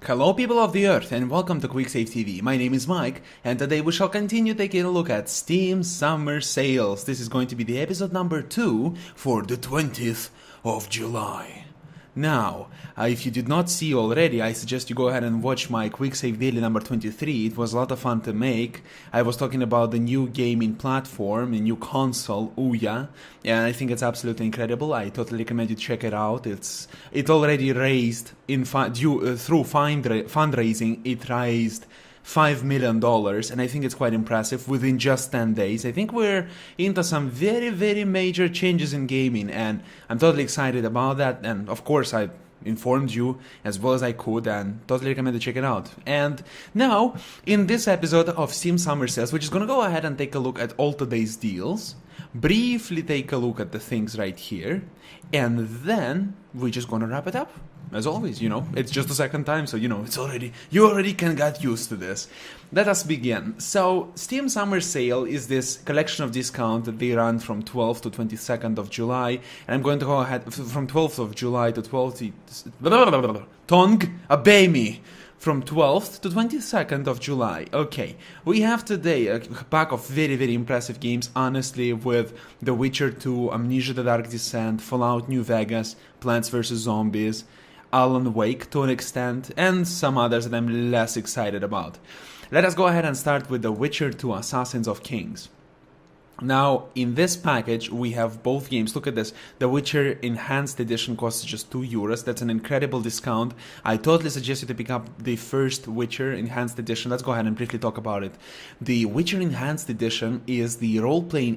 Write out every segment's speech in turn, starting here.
Hello people of the earth and welcome to QuickSaveTV. My name is Mike and today we shall continue taking a look at Steam Summer Sales. This is going to be the episode number 2 for the 20th of July. Now, if you did not see already, I suggest you go ahead and watch my QuickSave Daily number 23. It was a lot of fun to make. I was talking about the new gaming platform, a new console, Ouya, and I think it's absolutely incredible. I totally recommend you check it out. It already raised, through fundraising, it raised $5 million, and I think it's quite impressive within just 10 days. I think we're into some very, very major changes in gaming, and I'm totally excited about that, and of course I informed you as well as I could, and totally recommend to check it out. And now, in this episode of Steam Summer Sales, we're just gonna go ahead and take a look at all today's deals, briefly take a look at the things right here, and then we're just gonna wrap it up. As always, it's just the second time, so you already can get used to this. Let us begin. So, Steam Summer Sale is this collection of discounts that they run from 12th to 22nd of July, and I'm going to go ahead from 12th of July to 12th. Tongue, obey me. From 12th to 22nd of July. Okay, we have today a pack of very, very impressive games, honestly, with The Witcher 2, Amnesia The Dark Descent, Fallout New Vegas, Plants vs. Zombies, Alan Wake to an extent, and some others that I'm less excited about. Let us go ahead and start with The Witcher 2 Assassins of Kings. Now, in this package, we have both games. Look at this. The Witcher Enhanced Edition costs just €2. That's an incredible discount. I totally suggest you to pick up the first Witcher Enhanced Edition. Let's go ahead and briefly talk about it. The Witcher Enhanced Edition is the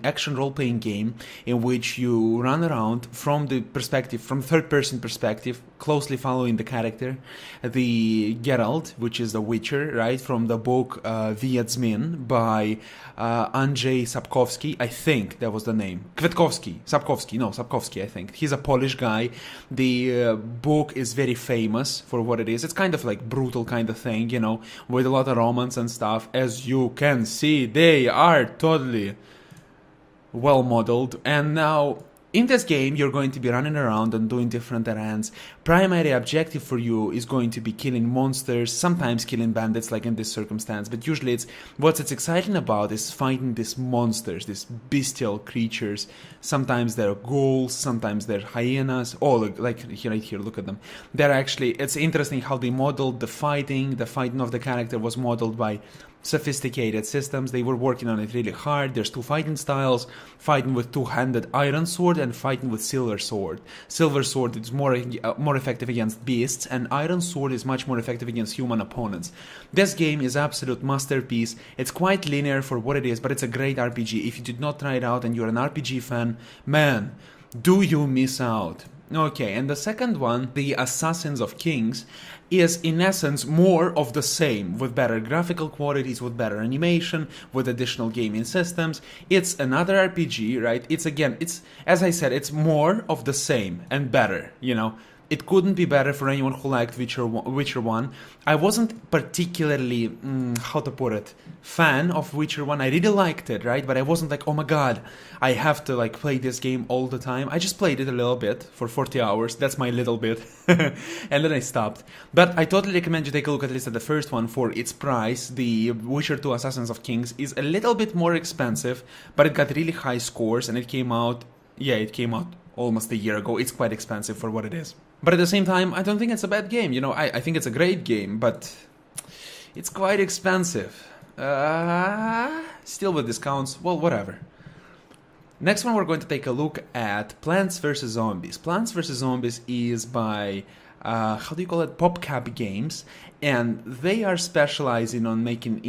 action role-playing game in which you run around from third-person perspective, closely following the character. The Geralt, which is the Witcher, right, from the book Wiedźmin by Andrzej Sapkowski. I think that was the name. Sapkowski, I think. He's a Polish guy. The book is very famous for what it is. It's kind of like brutal kind of thing, with a lot of romance and stuff. As you can see, they are totally well modeled. And now, in this game, you're going to be running around and doing different errands. Primary objective for you is going to be killing monsters, sometimes killing bandits like in this circumstance, but usually what's exciting about is fighting these monsters, these bestial creatures. Sometimes they're ghouls, sometimes they're hyenas. Oh, look, like right here, look at them. It's interesting how they modeled the fighting of the character was modeled by sophisticated systems. They were working on it really hard. There's two fighting styles: fighting with two-handed iron sword and fighting with silver sword. Silver sword is more effective against beasts, and iron sword is much more effective against human opponents. This game is absolute masterpiece. It's quite linear for what it is, but it's a great RPG. If you did not try it out and you're an RPG fan, man, do you miss out. Okay, and the second one, the Assassins of Kings, is in essence more of the same, with better graphical qualities, with better animation, with additional gaming systems. It's another RPG, right? It's as I said, it's more of the same and better, It couldn't be better for anyone who liked Witcher 1. I wasn't particularly, fan of Witcher 1. I really liked it, right? But I wasn't like, oh my god, I have to play this game all the time. I just played it a little bit for 40 hours. That's my little bit. And then I stopped. But I totally recommend you take a look at least at the first one for its price. The Witcher 2 Assassins of Kings is a little bit more expensive, but it got really high scores, and it came out almost a year ago. It's quite expensive for what it is. But at the same time, I don't think it's a bad game. I think it's a great game, but it's quite expensive. Still with discounts, well, whatever. Next one, we're going to take a look at Plants vs. Zombies. Plants vs. Zombies is by, PopCap Games, and they are specializing on making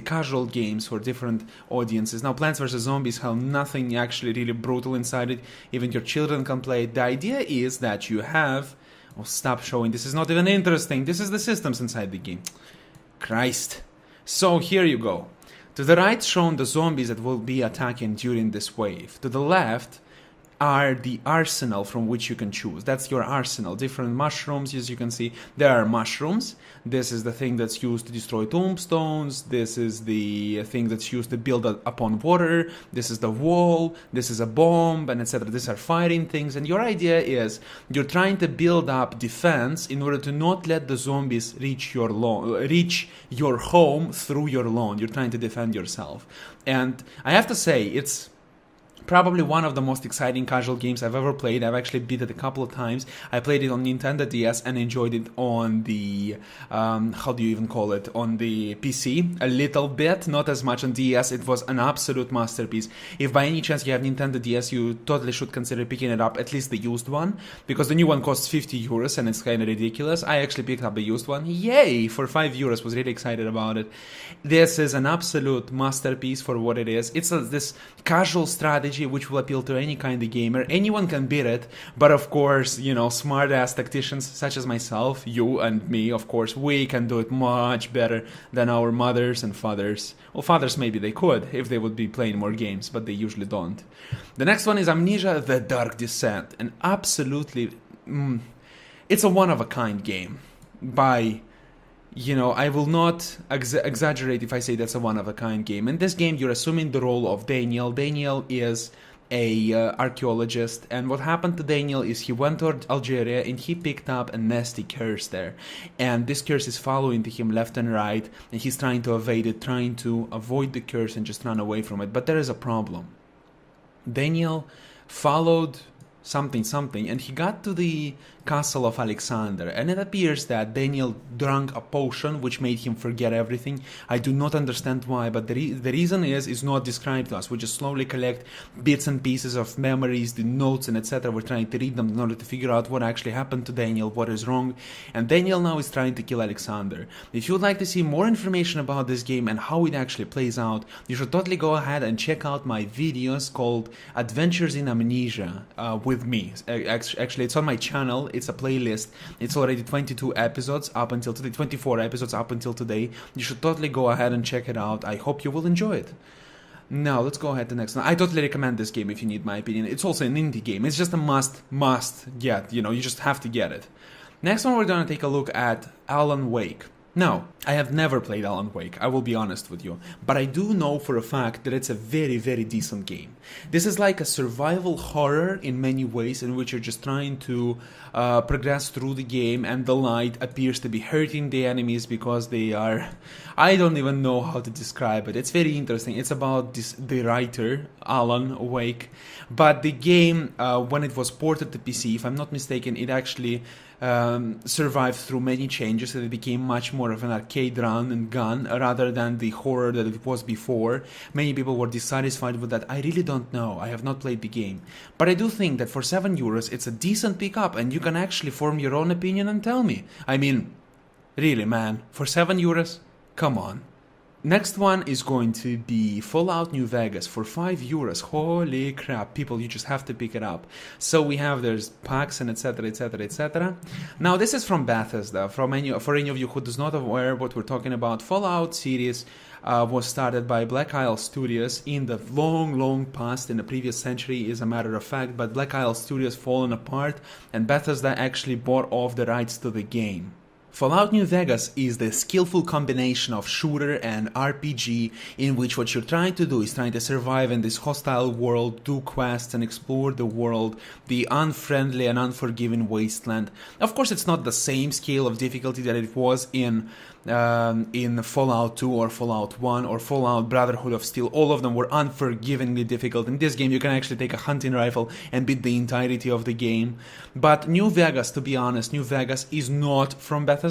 casual games for different audiences. Now, Plants vs. Zombies have nothing actually really brutal inside it. Even your children can play it. The idea is that you have... Oh, stop showing. This is not even interesting. This is the systems inside the game. Christ. So, here you go. To the right, shown the zombies that will be attacking during this wave. To the left, are the arsenal from which you can choose. That's your arsenal. Different mushrooms, as you can see. There are mushrooms. This is the thing that's used to destroy tombstones. This is the thing that's used to build upon water. This is the wall. This is a bomb, and etc. These are fighting things. And your idea is you're trying to build up defense in order to not let the zombies reach your home through your lawn. You're trying to defend yourself. And I have to say, it's probably one of the most exciting casual games I've ever played. I've actually beat it a couple of times. I played it on Nintendo DS and enjoyed it on the, how do you even call it, on the PC a little bit, not as much on DS. It was an absolute masterpiece. If by any chance you have Nintendo DS, you totally should consider picking it up, at least the used one, because the new one costs 50 euros and it's kind of ridiculous. I actually picked up the used one. Yay! For 5 euros, was really excited about it. This is an absolute masterpiece for what it is. It's this casual strategy which will appeal to any kind of gamer. Anyone can beat it, but of course, you know, smart-ass tacticians such as myself, you and me, of course, we can do it much better than our mothers and fathers. Well, fathers maybe they could if they would be playing more games, but they usually don't. The next one is Amnesia: The Dark Descent, and absolutely, it's a one-of-a-kind game. I will not exaggerate if I say that's a one-of-a-kind game. In this game, you're assuming the role of Daniel. Daniel is a archaeologist, and what happened to Daniel is he went to Algeria and he picked up a nasty curse there. And this curse is following to him left and right, and he's trying to evade it, trying to avoid the curse and just run away from it. But there is a problem. Daniel followed something, and he got to the castle of Alexander, and it appears that Daniel drank a potion which made him forget everything. I do not understand why, but the reason is not described to us. We just slowly collect bits and pieces of memories, the notes, and etc. We're trying to read them in order to figure out what actually happened to Daniel, what is wrong, and Daniel now is trying to kill Alexander. If you would like to see more information about this game and how it actually plays out, you should totally go ahead and check out my videos called Adventures in Amnesia with me. Actually, it's on my channel. It's a playlist. It's already 22 episodes up until today, 24 episodes up until today. You should totally go ahead and check it out. I hope you will enjoy it. Now, let's go ahead to the next one. I totally recommend this game if you need my opinion. It's also an indie game. It's just a must get. You just have to get it. Next one, we're going to take a look at Alan Wake. Now, I have never played Alan Wake, I will be honest with you, but I do know for a fact that it's a very, very decent game. This is like a survival horror in many ways, in which you're just trying to progress through the game, and the light appears to be hurting the enemies because they are... I don't even know how to describe it. It's very interesting. It's about the writer, Alan Wake, but the game, when it was ported to PC, if I'm not mistaken, it actually survived through many changes, and it became much more of an arcade run and gun rather than the horror that it was before. Many people were dissatisfied with that. I really don't know. I have not played the game. But I do think that for 7 euros, it's a decent pickup, and you can actually form your own opinion and tell me. I mean, really, man, for 7 euros? Come on. Next one is going to be Fallout New Vegas for 5 euros. Holy crap, people, you just have to pick it up. So we have, there's packs and etc, etc, etc. Now this is from Bethesda. For any of you who is not aware what we're talking about, Fallout series was started by Black Isle Studios in the long past, in the previous century, is a matter of fact, but Black Isle Studios fallen apart, and Bethesda actually bought off the rights to the game. Fallout New Vegas is the skillful combination of shooter and RPG, in which what you're trying to do is trying to survive in this hostile world, do quests and explore the world, the unfriendly and unforgiving wasteland. Of course, it's not the same scale of difficulty that it was in Fallout 2 or Fallout 1 or Fallout Brotherhood of Steel. All of them were unforgivingly difficult. In this game, you can actually take a hunting rifle and beat the entirety of the game. But New Vegas, to be honest, New Vegas is not from Bethesda.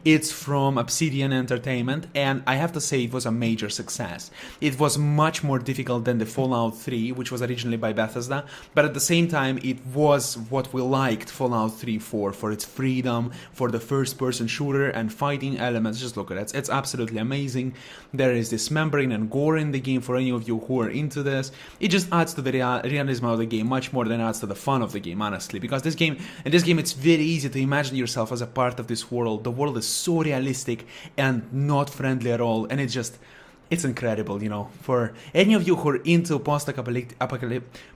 It's from Obsidian Entertainment, and I have to say it was a major success. It was much more difficult than the Fallout 3, which was originally by Bethesda, but at the same time, it was what we liked Fallout 3 for its freedom, for the first-person shooter and fighting elements. Just look at it. It's absolutely amazing. There is dismembering and gore in the game for any of you who are into this. It just adds to the realism of the game much more than it adds to the fun of the game, honestly. Because in this game, it's very easy to imagine yourself as a part of this world. The world is so realistic and not friendly at all, and It's incredible, you know. For any of you who are into post-apocalyptic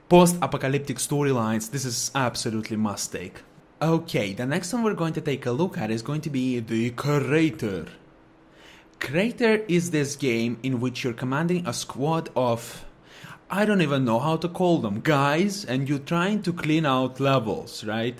storylines, this is absolutely must take. Okay, the next one we're going to take a look at is going to be the Crater. Crater is this game in which you're commanding a squad of, I don't even know how to call them, guys, and you're trying to clean out levels, right?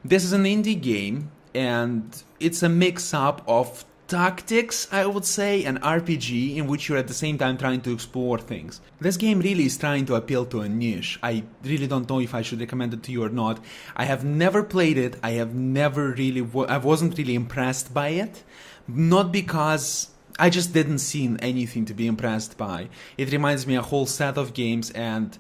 This is an indie game, and it's a mix-up of tactics, I would say, and RPG in which you're at the same time trying to explore things. This game really is trying to appeal to a niche. I really don't know if I should recommend it to you or not. I have never played it. I wasn't really impressed by it. Not because I just didn't see anything to be impressed by. It reminds me a whole set of games, and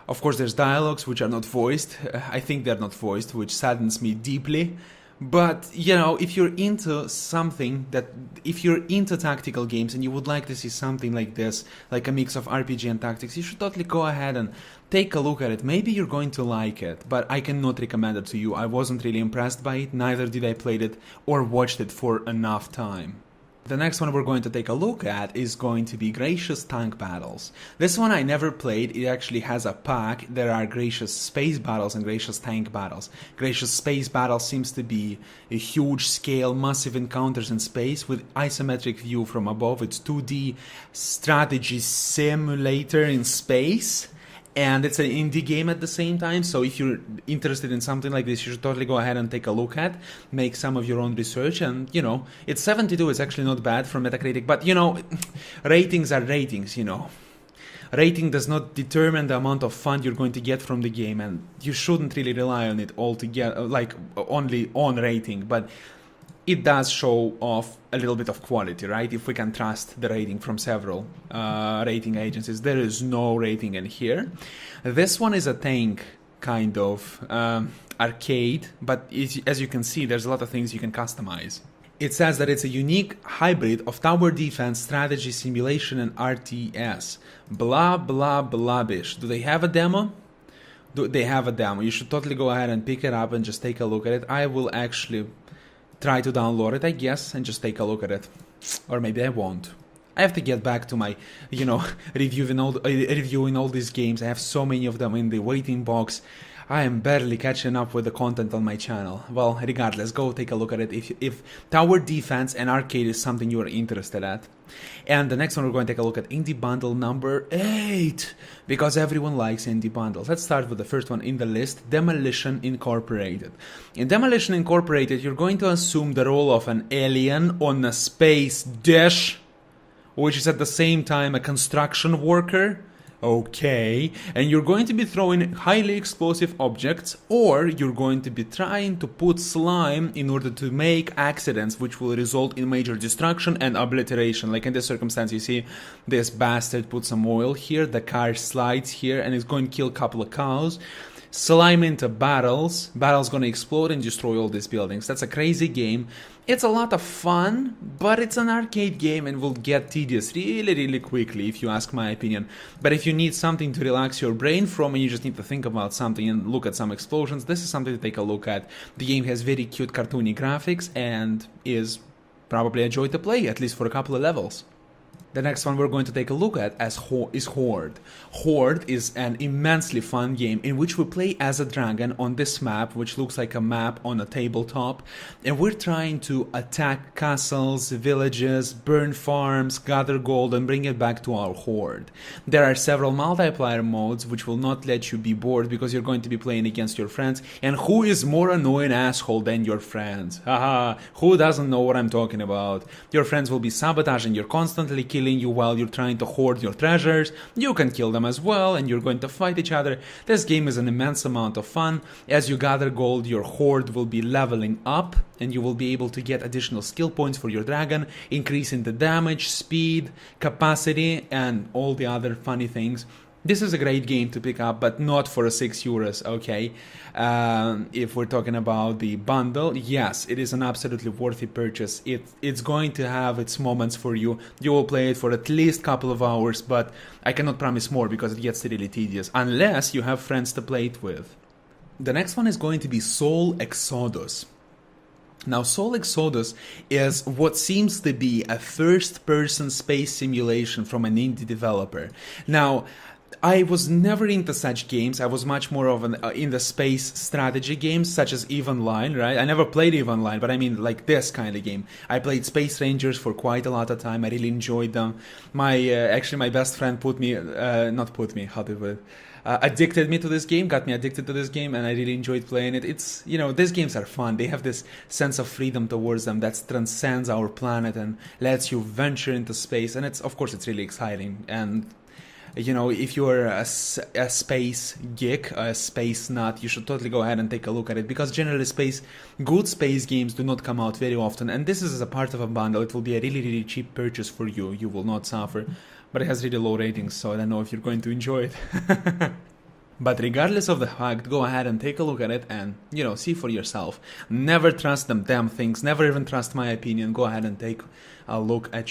of course there's dialogues which are not voiced. I think they're not voiced, which saddens me deeply. But, you know, if you're into tactical games and you would like to see something like this, like a mix of RPG and tactics, you should totally go ahead and take a look at it. Maybe you're going to like it, but I cannot recommend it to you. I wasn't really impressed by it, neither did I play it or watched it for enough time. The next one we're going to take a look at is going to be Gracious Tank Battles. This one I never played. It actually has a pack. There are Gracious Space Battles and Gracious Tank Battles. Gracious Space Battles seems to be a huge scale, massive encounters in space with isometric view from above. It's 2D strategy simulator in space. And it's an indie game at the same time, so if you're interested in something like this, you should totally go ahead and take a look at, make some of your own research, and, you know, it's 72, it's actually not bad from Metacritic, but, you know, ratings are ratings, you know. Rating does not determine the amount of fun you're going to get from the game, and you shouldn't really rely on it altogether, like, only on rating, but it does show off a little bit of quality, right? If we can trust the rating from several rating agencies. There is no rating in here. This one is a tank kind of arcade, but as you can see, there's a lot of things you can customize. It says that it's a unique hybrid of tower defense, strategy, simulation, and RTS. Blah, blah, blahbish. Do they have a demo? They have a demo. You should totally go ahead and pick it up and just take a look at it. I will actually try to download it, I guess, and just take a look at it. Or maybe I won't. I have to get back to my, you know, reviewing all these games. I have so many of them in the waiting box. I am barely catching up with the content on my channel. Well, regardless, go take a look at it if tower defense and arcade is something you are interested at. And the next one we're going to take a look at Indie Bundle number 8, because everyone likes Indie Bundles. Let's start with the first one in the list, Demolition Incorporated. In Demolition Incorporated, you're going to assume the role of an alien on a space dish, which is at the same time a construction worker. Okay, and you're going to be throwing highly explosive objects, or you're going to be trying to put slime in order to make accidents which will result in major destruction and obliteration. Like in this circumstance, you see this bastard put some oil here, the car slides here, and it's going to kill a couple of cows. Slime into battles gonna explode and destroy all these buildings. That's a crazy game. It's a lot of fun, but it's an arcade game and will get tedious really quickly, if you ask my opinion. But if you need something to relax your brain from and you just need to think about something and look at some explosions, this is something to take a look at. The game has very cute cartoony graphics and is probably a joy to play, at least for a couple of levels. The next one we're going to take a look at is Hoard. Hoard is an immensely fun game in which we play as a dragon on this map, which looks like a map on a tabletop, and we're trying to attack castles, villages, burn farms, gather gold, and bring it back to our hoard. There are several multiplayer modes which will not let you be bored because you're going to be playing against your friends, and who is more annoying asshole than your friends? Haha, who doesn't know what I'm talking about? Your friends will be sabotaging, you're constantly killing you while you're trying to hoard your treasures. You can kill them as well, and you're going to fight each other. This game is an immense amount of fun. As you gather gold, your hoard will be leveling up, and you will be able to get additional skill points for your dragon, increasing the damage, speed, capacity, and all the other funny things. This is a great game to pick up, but not for €6, okay? If we're talking about the bundle, yes, it is an absolutely worthy purchase. It's going to have its moments for you. You will play it for at least a couple of hours, but I cannot promise more because it gets really tedious, unless you have friends to play it with. The next one is going to be Soulxodus. Now, Soulxodus is what seems to be a first-person space simulation from an indie developer. Now, I was never into such games. I was much more of an in the space strategy games, such as EVE Online, right? I never played EVE Online, but I mean like this kind of game. I played Space Rangers for quite a lot of time. I really enjoyed them. Actually, my best friend addicted me to this game, got me addicted to this game, and I really enjoyed playing it. It's, these games are fun. They have this sense of freedom towards them that transcends our planet and lets you venture into space, and it's really exciting. And if you're a space geek, a space nut, you should totally go ahead and take a look at it, because generally good space games do not come out very often, and this is as a part of a bundle. It will be a really, really cheap purchase for you. You will not suffer, but it has really low ratings, so I don't know if you're going to enjoy it. But regardless of the fact, go ahead and take a look at it and, see for yourself. Never trust them damn things. Never even trust my opinion. Go ahead and take a look at,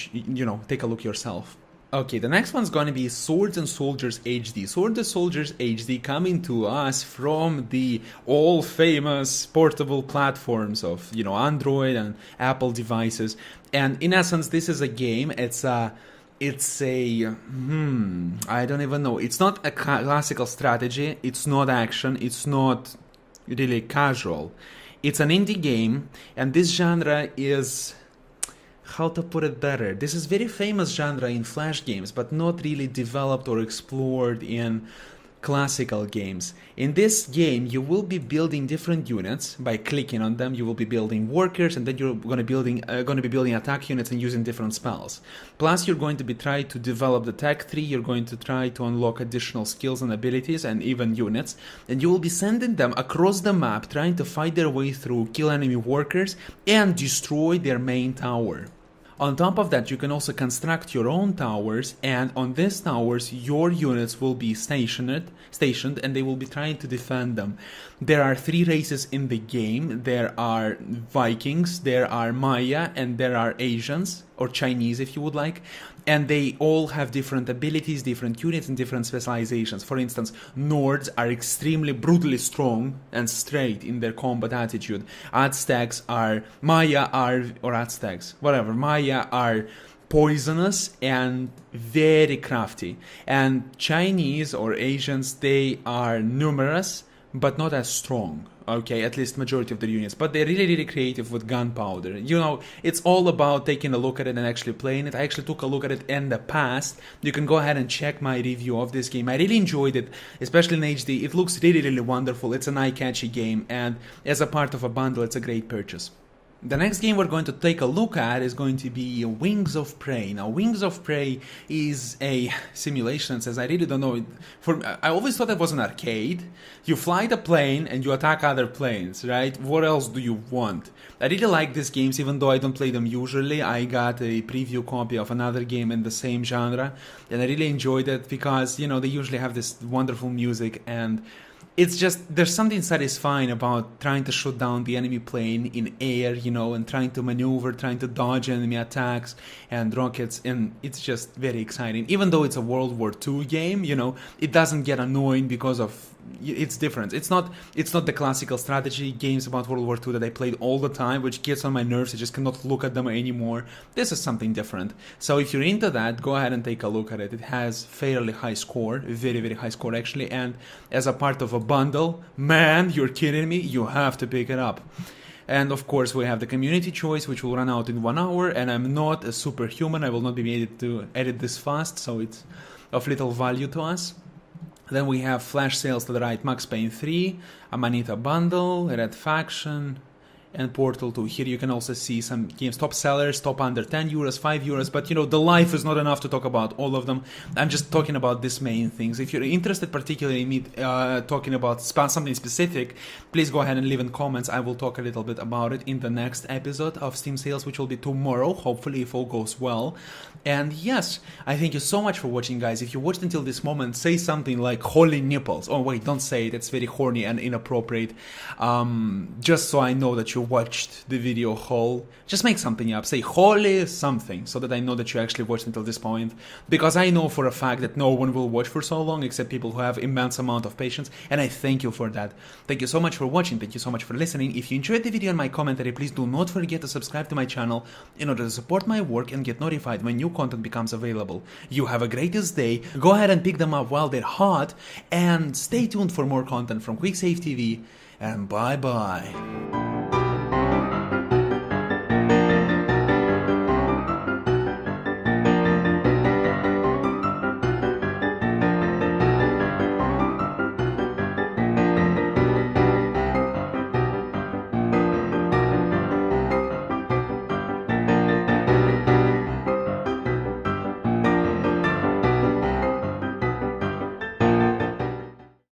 take a look yourself. Okay, the next one's going to be Swords and Soldiers HD. Swords and Soldiers HD coming to us from the all-famous portable platforms of, Android and Apple devices. And in essence, this is a game. I don't even know. It's not a classical strategy. It's not action. It's not really casual. It's an indie game, and this genre is... how to put it better? This is very famous genre in Flash games, but not really developed or explored in classical games. In this game, you will be building different units by clicking on them. You will be building workers, and then you're going to be building attack units and using different spells. Plus, you're going to be trying to develop the tech tree. You're going to try to unlock additional skills and abilities and even units, and you will be sending them across the map, trying to fight their way through, kill enemy workers, and destroy their main tower. On top of that, you can also construct your own towers, and on these towers your units will be stationed and they will be trying to defend them. There are 3 races in the game. There are Vikings, there are Maya, and there are Asians, or Chinese if you would like, and they all have different abilities, different units, and different specializations. For instance, Nords are extremely brutally strong and straight in their combat attitude. Maya are poisonous and very crafty. And Chinese or Asians, they are numerous but not as strong. Okay, at least majority of the units, but they're really, really creative with gunpowder. It's all about taking a look at it and actually playing it. I actually took a look at it in the past. You can go ahead and check my review of this game. I really enjoyed it, especially in HD. It looks really, really wonderful. It's an eye-catchy game, and as a part of a bundle, it's a great purchase. The next game we're going to take a look at is going to be Wings of Prey. Now, Wings of Prey is a simulation. Says I really don't know. I always thought it was an arcade. You fly the plane and you attack other planes, right? What else do you want? I really like these games, even though I don't play them usually. I got a preview copy of another game in the same genre, and I really enjoyed it because, they usually have this wonderful music, and it's just, there's something satisfying about trying to shoot down the enemy plane in air, and trying to maneuver, trying to dodge enemy attacks and rockets, and it's just very exciting. Even though it's a World War II game, it doesn't get annoying because of it's different. It's not the classical strategy games about World War II that I played all the time, which gets on my nerves. I just cannot look at them anymore. This is something different. So if you're into that, go ahead and take a look at it. It has fairly high score, very, very high score actually, and as a part of a bundle, man, you're kidding me, you have to pick it up. And of course we have the community choice, which will run out in 1 hour, and I'm not a superhuman. I will not be able to edit this fast, so it's of little value to us. Then we have flash sales to the right, Max Payne 3, Amanita Bundle, Red Faction, and Portal 2. Here you can also see some games, top sellers, top under 10 euros, 5 euros, but the life is not enough to talk about all of them. I'm just talking about these main things. If you're interested particularly in me talking about something specific, please go ahead and leave in comments. I will talk a little bit about it in the next episode of Steam Sales, which will be tomorrow, hopefully, if all goes well. And yes, I thank you so much for watching, guys. If you watched until this moment, say something like holy nipples. Oh wait, don't say it, it's very horny and inappropriate. Just so I know that you you watched the video whole. Just make something up. Say holy something so that I know that you actually watched until this point. Because I know for a fact that no one will watch for so long except people who have immense amount of patience. And I thank you for that. Thank you so much for watching. Thank you so much for listening. If you enjoyed the video and my commentary, please do not forget to subscribe to my channel in order to support my work and get notified when new content becomes available. You have a greatest day. Go ahead and pick them up while they're hot. And stay tuned for more content from QuickSaveTV. And bye bye.